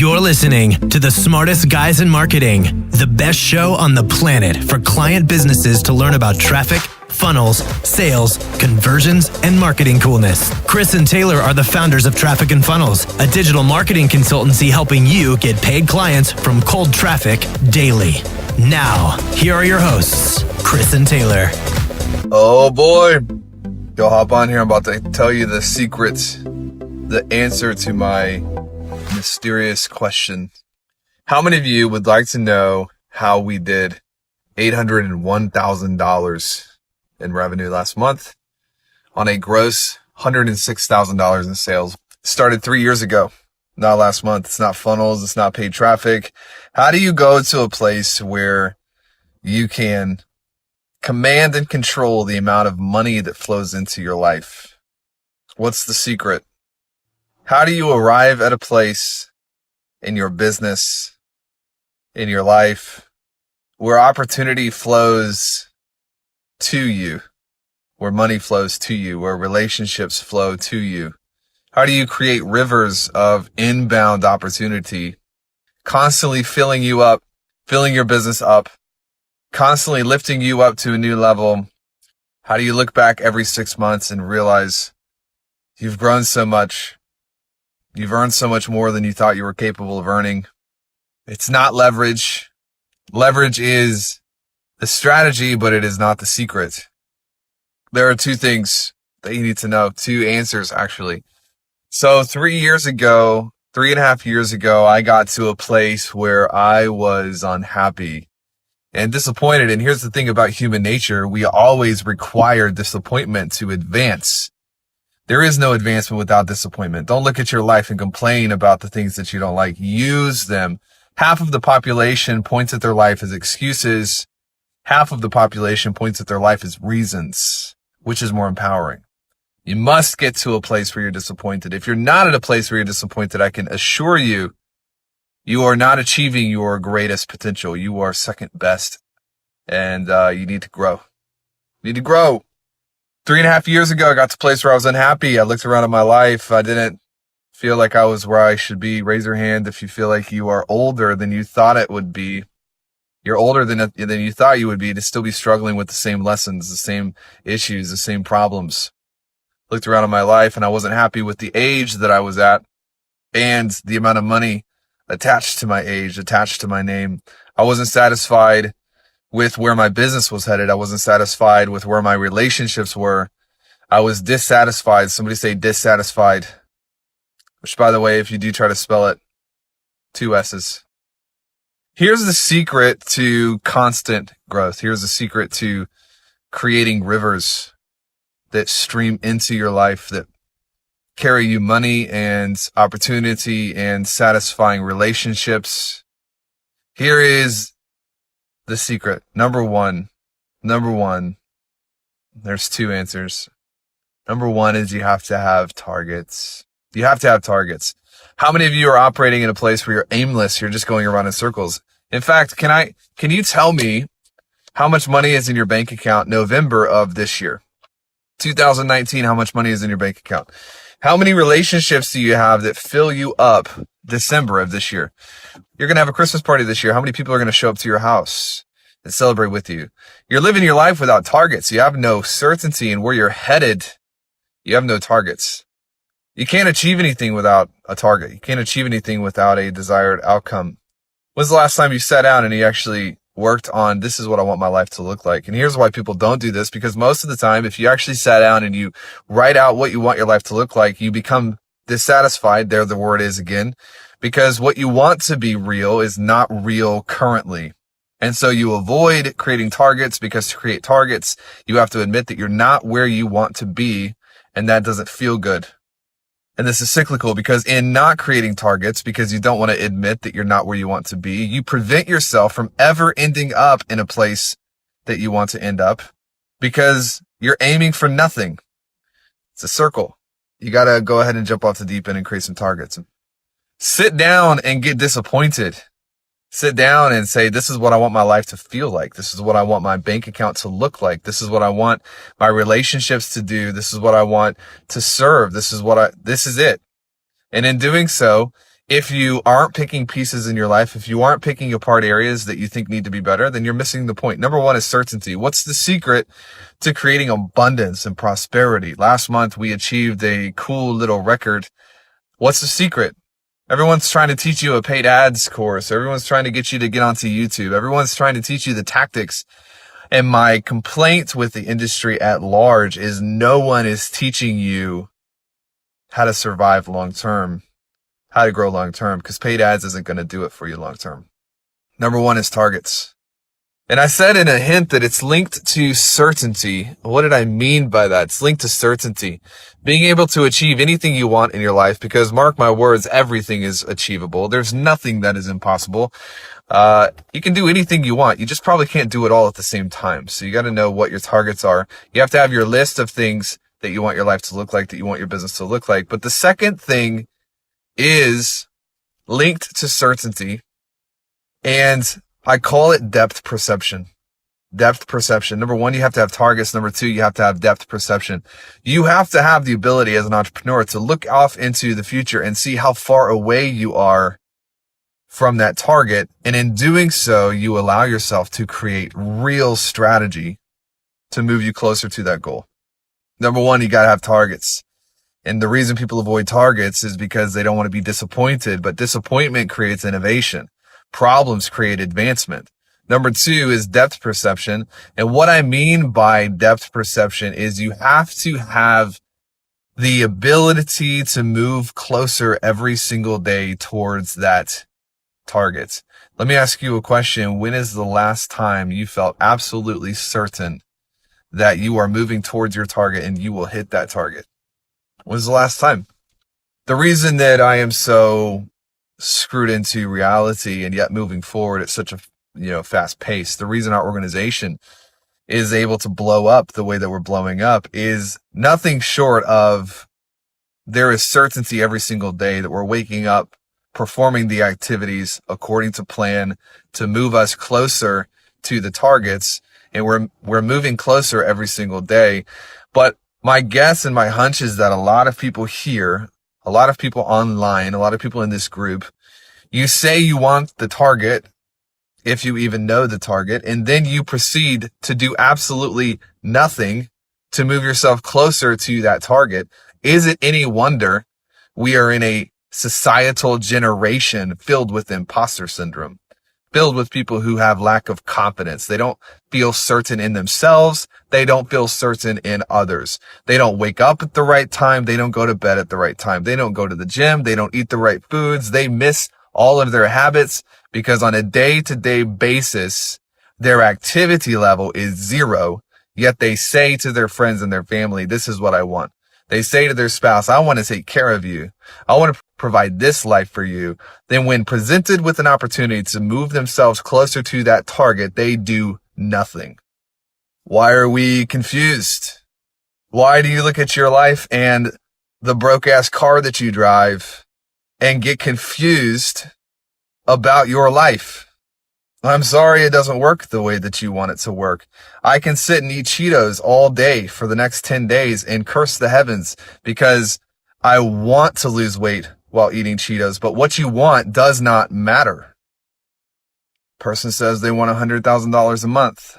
You're listening to the smartest guys in marketing, the best show on the planet for client businesses to learn about traffic, funnels, sales, conversions, and marketing coolness. Chris and Taylor are the founders of Traffic and Funnels, a digital marketing consultancy helping you get paid clients from cold traffic daily. Now, here are your hosts, Chris and Taylor. Oh boy. Yo, hop on here. I'm about to tell you the secret, the answer to my mysterious question. How many of you would like to know how we did $801,000 in revenue last month on a gross $106,000 in sales? Started 3 years ago, not last month. It's not funnels. It's not paid traffic. How do you go to a place where you can command and control the amount of money that flows into your life? What's the secret? How do you arrive at a place in your business, in your life, where opportunity flows to you, where money flows to you, where relationships flow to you? How do you create rivers of inbound opportunity, constantly filling you up, filling your business up, constantly lifting you up to a new level? How do you look back every 6 months and realize you've grown so much? You've earned so much more than you thought you were capable of earning. It's not leverage. Leverage is the strategy, but it is not the secret. There are two things that you need to know, two answers actually. So 3 years ago, 3.5 years ago, I got to a place where I was unhappy and disappointed. And here's the thing about human nature. We always require disappointment to advance. There is no advancement without disappointment. Don't look at your life and complain about the things that you don't like. Use them. Half of the population points at their life as excuses. Half of the population points at their life as reasons. Which is more empowering? You must get to a place where you're disappointed. If you're not at a place where you're disappointed, I can assure you, you are not achieving your greatest potential. You are second best. And you need to grow. You need to grow. 3.5 years ago, I got to a place where I was unhappy. I looked around at my life. I didn't feel like I was where I should be. Raise your hand if you feel like you are older than you thought it would be. You're older than you thought you would be to still be struggling with the same lessons, the same issues, the same problems. Looked around at my life and I wasn't happy with the age that I was at and the amount of money attached to my age, attached to my name. I wasn't satisfied with where my business was headed. I wasn't satisfied with where my relationships were. I was dissatisfied. Somebody say dissatisfied, which, by the way, if you do try to spell it, 2 S's. Here's the secret to constant growth. Here's the secret to creating rivers that stream into your life, that carry you money and opportunity and satisfying relationships. Here is the secret. Number one, there's 2 answers. Number 1 is you have to have targets. You have to have targets. How many of you are operating in a place where you're aimless? You're just going around in circles. In fact, can you tell me how much money is in your bank account November of this year? 2019, how much money is in your bank account? How many relationships do you have that fill you up December of this year? You're going to have a Christmas party this year. How many people are going to show up to your house and celebrate with you? You're living your life without targets. You have no certainty in where you're headed. You have no targets. You can't achieve anything without a target. You can't achieve anything without a desired outcome. When's the last time you sat down and you actually worked on, this is what I want my life to look like? And here's why people don't do this, because most of the time, if you actually sat down and you write out what you want your life to look like, you become dissatisfied. There the word is again, because what you want to be real is not real currently. And so you avoid creating targets, because to create targets, you have to admit that you're not where you want to be, and that doesn't feel good. And this is cyclical, because in not creating targets, because you don't want to admit that you're not where you want to be, you prevent yourself from ever ending up in a place that you want to end up, because you're aiming for nothing. It's a circle. You got to go ahead and jump off the deep end and create some targets. Sit down and get disappointed. Sit down and say, this is what I want my life to feel like. This is what I want my bank account to look like. This is what I want my relationships to do. This is what I want to serve. This is it. And in doing so, If you aren't picking pieces in your life, if you aren't picking apart areas that you think need to be better, then you're missing the point. Number one is certainty. What's the secret to creating abundance and prosperity? Last month, we achieved a cool little record. What's the secret? Everyone's trying to teach you a paid ads course. Everyone's trying to get you to get onto YouTube. Everyone's trying to teach you the tactics. And my complaint with the industry at large is no one is teaching you how to survive long term, how to grow long term, because paid ads isn't going to do it for you long term. Number one is targets. And I said in a hint that it's linked to certainty. What did I mean by that? It's linked to certainty. Being able to achieve anything you want in your life, because mark my words, everything is achievable. There's nothing that is impossible. You can do anything you want. You just probably can't do it all at the same time. So you got to know what your targets are. You have to have your list of things that you want your life to look like, that you want your business to look like. But the second thing is linked to certainty, and I call it depth perception. Depth perception. Number one, you have to have targets. Number two, you have to have depth perception. You have to have the ability as an entrepreneur to look off into the future and see how far away you are from that target. And in doing so, you allow yourself to create real strategy to move you closer to that goal. Number one, you got to have targets. And the reason people avoid targets is because they don't want to be disappointed, but disappointment creates innovation. Problems create advancement. Number two is depth perception. And what I mean by depth perception is you have to have the ability to move closer every single day towards that target. Let me ask you a question. When is the last time you felt absolutely certain that you are moving towards your target and you will hit that target? When's the last time? The reason that I am so screwed into reality and yet moving forward at such a fast pace, the reason our organization is able to blow up the way that we're blowing up is nothing short of there is certainty every single day that we're waking up, performing the activities according to plan to move us closer to the targets, and we're moving closer every single day. But my guess and my hunch is that a lot of people here, a lot of people online, a lot of people in this group, you say you want the target, if you even know the target, and then you proceed to do absolutely nothing to move yourself closer to that target. Is it any wonder we are in a societal generation filled with imposter syndrome, filled with people who have lack of confidence? They don't feel certain in themselves. They don't feel certain in others. They don't wake up at the right time. They don't go to bed at the right time. They don't go to the gym. They don't eat the right foods. They miss all of their habits because on a day-to-day basis, their activity level is zero, yet they say to their friends and their family, this is what I want. They say to their spouse, I want to take care of you. I want to provide this life for you. Then when presented with an opportunity to move themselves closer to that target, they do nothing. Why are we confused? Why do you look at your life and the broke-ass car that you drive and get confused about your life? I'm sorry it doesn't work the way that you want it to work. I can sit and eat Cheetos all day for the next 10 days and curse the heavens because I want to lose weight while eating Cheetos, but what you want does not matter. Person says they want $100,000 a month.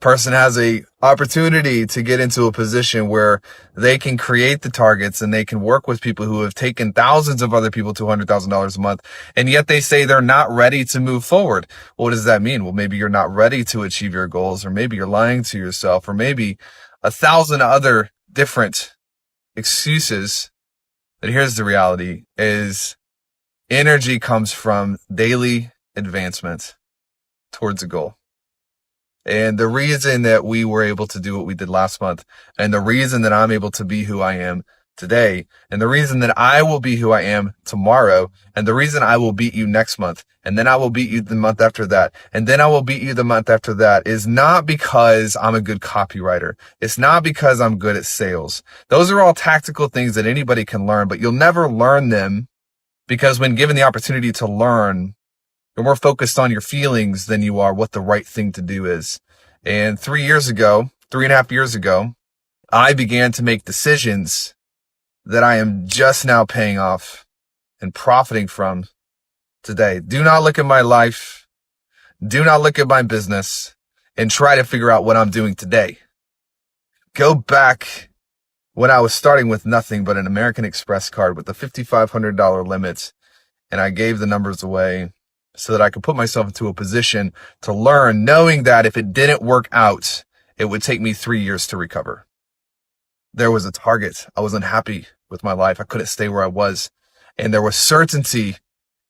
Person has a opportunity to get into a position where they can create the targets and they can work with people who have taken thousands of other people to $100,000 a month. And yet they say they're not ready to move forward. What does that mean? Well, maybe you're not ready to achieve your goals, or maybe you're lying to yourself, or maybe 1,000 other different excuses. But here's the reality is energy comes from daily advancement towards a goal. And the reason that we were able to do what we did last month, and the reason that I'm able to be who I am today, and the reason that I will be who I am tomorrow, and the reason I will beat you next month, and then I will beat you the month after that, and then I will beat you the month after that, is not because I'm a good copywriter. It's not because I'm good at sales. Those are all tactical things that anybody can learn, but you'll never learn them because when given the opportunity to learn, you're more focused on your feelings than you are what the right thing to do is. And 3.5 years ago, I began to make decisions that I am just now paying off and profiting from today. Do not look at my life. Do not look at my business and try to figure out what I'm doing today. Go back when I was starting with nothing but an American Express card with a $5,500 limit, and I gave the numbers away so that I could put myself into a position to learn, knowing that if it didn't work out, it would take me 3 years to recover. There was a target. I was unhappy with my life. I couldn't stay where I was. And there was certainty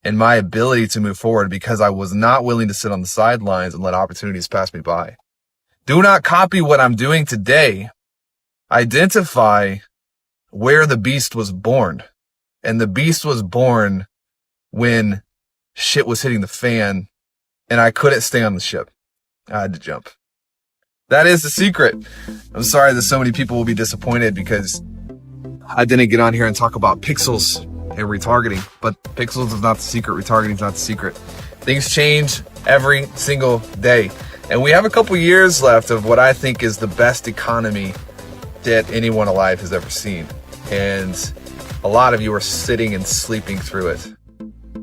in my ability to move forward because I was not willing to sit on the sidelines and let opportunities pass me by. Do not copy what I'm doing today. Identify where the beast was born. And the beast was born when shit was hitting the fan and I couldn't stay on the ship. I had to jump. That is the secret. I'm sorry that so many people will be disappointed because I didn't get on here and talk about pixels and retargeting, but pixels is not the secret. Retargeting is not the secret. Things change every single day. And we have a couple years left of what I think is the best economy that anyone alive has ever seen. And a lot of you are sitting and sleeping through it.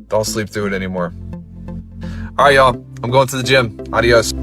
Don't sleep through it anymore. All right, y'all. I'm going to the gym. Adios.